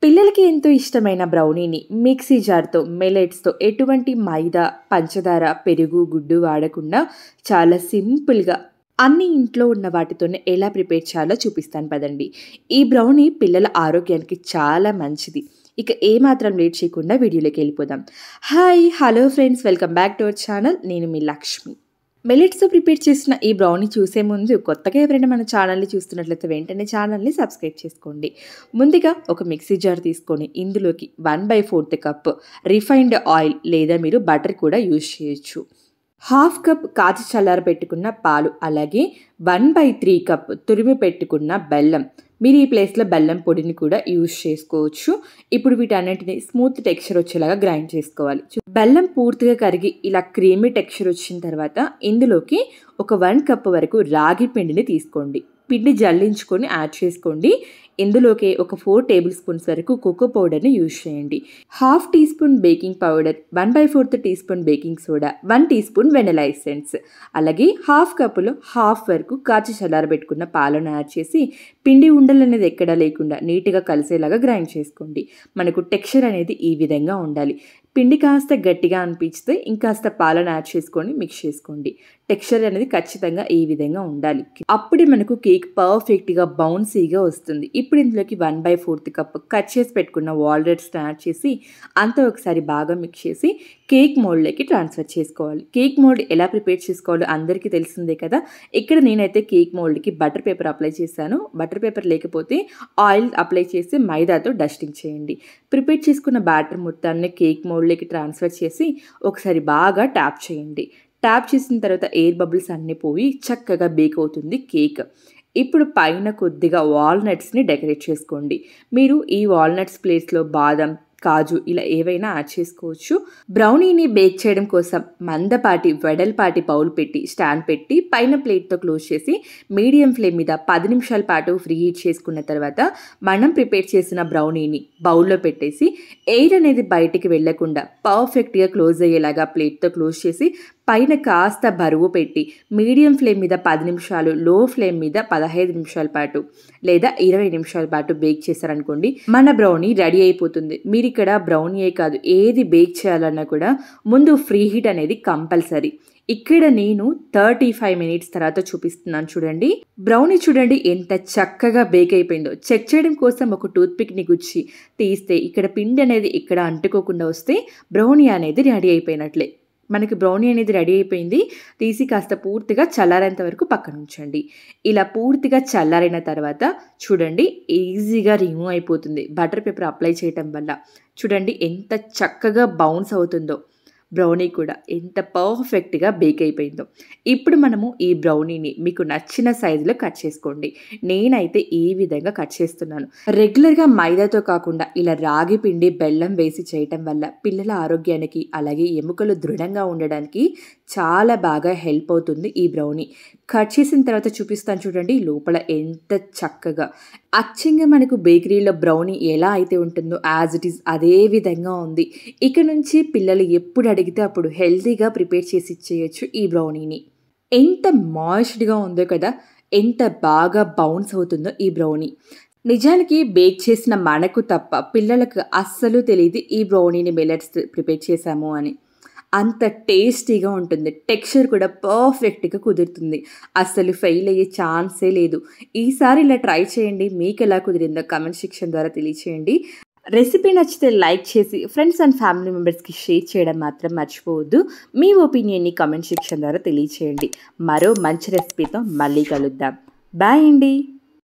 పిల్లలకి ఎంతో ఇష్టమైన బ్రౌనీని మిక్సీ జార్తో మిల్లెట్స్తో ఎటువంటి మైదా పంచదార పెరుగు గుడ్డు వాడకుండా చాలా సింపుల్గా అన్ని ఇంట్లో ఉన్న వాటితోనే ఎలా ప్రిపేర్ చేయాలో చూపిస్తాను పదండి. ఈ బ్రౌనీ పిల్లల ఆరోగ్యానికి చాలా మంచిది. ఇక ఏమాత్రం లేట్ చేయకుండా వీడియోలోకి వెళ్ళిపోదాం. Hi hello friends, welcome back to our channel. నేను మీ లక్ష్మి. మిల్లెట్స్తో ప్రిపేర్ చేసిన ఈ బ్రౌనీ చూసే ముందు కొత్తగా ఎవరైనా మన ఛానల్ని చూస్తున్నట్లయితే వెంటనే ఛానల్ని సబ్స్క్రైబ్ చేసుకోండి. ముందుగా ఒక మిక్సీ జార్ తీసుకొని ఇందులోకి 1/4 కప్ రిఫైన్డ్ ఆయిల్ లేదా మీరు బటర్ కూడా యూజ్ చేయొచ్చు. 1/2 కప్ కాచి చల్లారబెట్టుకున్న పాలు, అలాగే 1/3 కప్ తురిమి పెట్టుకున్న బెల్లం. మీరు ఈ ప్లేస్లో బెల్లం పొడిని కూడా యూజ్ చేసుకోవచ్చు. ఇప్పుడు వీటన్నిటిని స్మూత్ టెక్స్చర్ వచ్చేలాగా గ్రైండ్ చేసుకోవాలి. బెల్లం పూర్తిగా కరిగి ఇలా క్రీమీ టెక్స్చర్ వచ్చిన తర్వాత ఇందులోకి ఒక 1 కప్ వరకు రాగి పిండిని తీసుకోండి. పిండి జల్లించుకొని యాడ్ చేసుకోండి. ఇందులోకి ఒక 4 టేబుల్ స్పూన్స్ వరకు కోకో పౌడర్ని యూజ్ చేయండి. 1/2 teaspoon baking powder, 1/4 teaspoon baking soda, 1 teaspoon vanilla essence, అలాగే 1/2 కప్పులో 1/2 వరకు కాచి చల్లారబెట్టుకున్న పాలను యాడ్ చేసి పిండి ఉండలు అనేది ఎక్కడా లేకుండా నీట్గా కలిసేలాగా గ్రైండ్ చేసుకోండి. మనకు టెక్స్చర్ అనేది ఈ విధంగా ఉండాలి. పిండి కాస్త గట్టిగా అనిపిస్తే ఇంకాస్త పాలను యాడ్ చేసుకొని మిక్స్ చేసుకోండి. టెక్స్చర్ అనేది ఖచ్చితంగా ఈ విధంగా ఉండాలి. అప్పుడే మనకు కేక్ పర్ఫెక్ట్గా బౌన్సీగా వస్తుంది. ఇప్పుడు ఇందులోకి 1/4 కప్ కట్ చేసి పెట్టుకున్న వాల్నట్స్ని యాడ్ చేసి అంతా ఒకసారి బాగా మిక్స్ చేసి కేక్ మోల్డ్లోకి ట్రాన్స్ఫర్ చేసుకోవాలి. కేక్ మోల్డ్ ఎలా ప్రిపేర్ చేసుకోవాలో అందరికీ తెలిసిందే కదా. ఇక్కడ నేనైతే కేక్ మోల్డ్కి బటర్ పేపర్ అప్లై చేశాను. బటర్ పేపర్ లేకపోతే ఆయిల్ అప్లై చేసి మైదాతో డస్టింగ్ చేయండి. ప్రిపేర్ చేసుకున్న బ్యాటర్ మొత్తాన్ని కేక్ మోల్డ్లోకి ట్రాన్స్ఫర్ చేసి ఒకసారి బాగా ట్యాప్ చేయండి. ట్యాప్ చేసిన తర్వాత ఎయిర్ బబుల్స్ అన్నీ పోయి చక్కగా బేక్ అవుతుంది కేక్. ఇప్పుడు పైన కొద్దిగా వాల్నట్స్ని డెకరేట్ చేసుకోండి. మీరు ఈ వాల్నట్స్ ప్లేస్లో బాదం, కాజు ఇలా ఏవైనా యాడ్ చేసుకోవచ్చు. బ్రౌనీని బేక్ చేయడం కోసం మందపాటి వెడల్పాటి బౌల్ పెట్టి స్టాండ్ పెట్టి పైన ప్లేట్తో క్లోజ్ చేసి మీడియం ఫ్లేమ్ మీద 10 నిమిషాల పాటు ఫ్రీ హీట్ చేసుకున్న తర్వాత మనం ప్రిపేర్ చేసిన బ్రౌనీని బౌల్లో పెట్టేసి ఎయిర్ అనేది బయటికి వెళ్లకుండా పర్ఫెక్ట్గా క్లోజ్ అయ్యేలాగా ప్లేట్తో క్లోజ్ చేసి పైన కాస్త బరువు పెట్టి మీడియం ఫ్లేమ్ మీద 10 నిమిషాలు, లో ఫ్లేమ్ మీద 15 నిమిషాల పాటు లేదా 20 నిమిషాల పాటు బేక్ చేశారనుకోండి, మన బ్రౌనీ రెడీ అయిపోతుంది. మీరు ఇక్కడ బ్రౌనీయే కాదు ఏది బేక్ చేయాలన్నా కూడా ముందు ఫ్రీ హీట్ అనేది కంపల్సరీ. ఇక్కడ నేను 35 మినిట్స్ తర్వాత చూపిస్తున్నాను చూడండి. బ్రౌనీ చూడండి ఎంత చక్కగా బేక్ అయిపోయిందో. చెక్ చేయడం కోసం ఒక టూత్పిక్ని గుచ్చి తీస్తే ఇక్కడ పిండి అనేది ఇక్కడ అంటుకోకుండా వస్తే బ్రౌనీ అనేది రెడీ అయిపోయినట్లే. మనకి బ్రౌనీ అనేది రెడీ అయిపోయింది. తీసి కాస్త పూర్తిగా చల్లారేంత వరకు పక్కన ఉంచండి. ఇలా పూర్తిగా చల్లారిన తర్వాత చూడండి ఈజీగా రిమూవ్ అయిపోతుంది బటర్ పేపర్ అప్లై చేయటం వల్ల. చూడండి ఎంత చక్కగా బౌన్స్ అవుతుందో. బ్రౌనీ కూడా ఎంత పర్ఫెక్ట్గా బేక్ అయిపోయిందో. ఇప్పుడు మనము ఈ బ్రౌనీని మీకు నచ్చిన సైజులో కట్ చేసుకోండి. నేనైతే ఈ విధంగా కట్ చేస్తున్నాను. రెగ్యులర్గా మైదాతో కాకుండా ఇలా రాగి పిండి బెల్లం వేసి చేయటం వల్ల పిల్లల ఆరోగ్యానికి అలాగే ఎముకలు దృఢంగా ఉండడానికి చాలా బాగా హెల్ప్ అవుతుంది ఈ బ్రౌనీ. కట్ చేసిన తర్వాత చూపిస్తాను చూడండి లోపల ఎంత చక్కగా అచ్చంగా మనకు బేకరీలో బ్రౌనీ ఎలా అయితే ఉంటుందో యాజ్ ఇట్ ఈస్ అదే విధంగా ఉంది. ఇక నుంచి పిల్లలు ఎప్పుడు అడిగితే అప్పుడు హెల్తీగా ప్రిపేర్ చేసి ఇచ్చేయచ్చు ఈ బ్రౌనీని. ఎంత మాయిస్డ్గా ఉందో కదా, ఎంత బాగా బౌన్స్ అవుతుందో ఈ బ్రౌనీ. నిజానికి బేక్ చేసిన మనకు తప్ప పిల్లలకు అస్సలు తెలియదు ఈ బ్రౌనీని మిల్లెట్స్ ప్రిపేర్ చేశాము అని. అంత టేస్టీగా ఉంటుంది. టెక్స్చర్ కూడా పర్ఫెక్ట్గా కుదురుతుంది. అస్సలు ఫెయిల్ అయ్యే ఛాన్సే లేదు. ఈసారి ఇలా ట్రై చేయండి. మీకు ఎలా కుదిరిందో కామెంట్ సెక్షన్ ద్వారా తెలియచేయండి. రెసిపీ నచ్చితే లైక్ చేసి ఫ్రెండ్స్ అండ్ ఫ్యామిలీ మెంబర్స్కి షేర్ చేయడం మాత్రం మర్చిపోవద్దు. మీ ఒపీనియన్ని కామెంట్ సెక్షన్ ద్వారా తెలియచేయండి. మరో మంచి రెసిపీతో మళ్ళీ కలుద్దాం. బాయ్ అండి.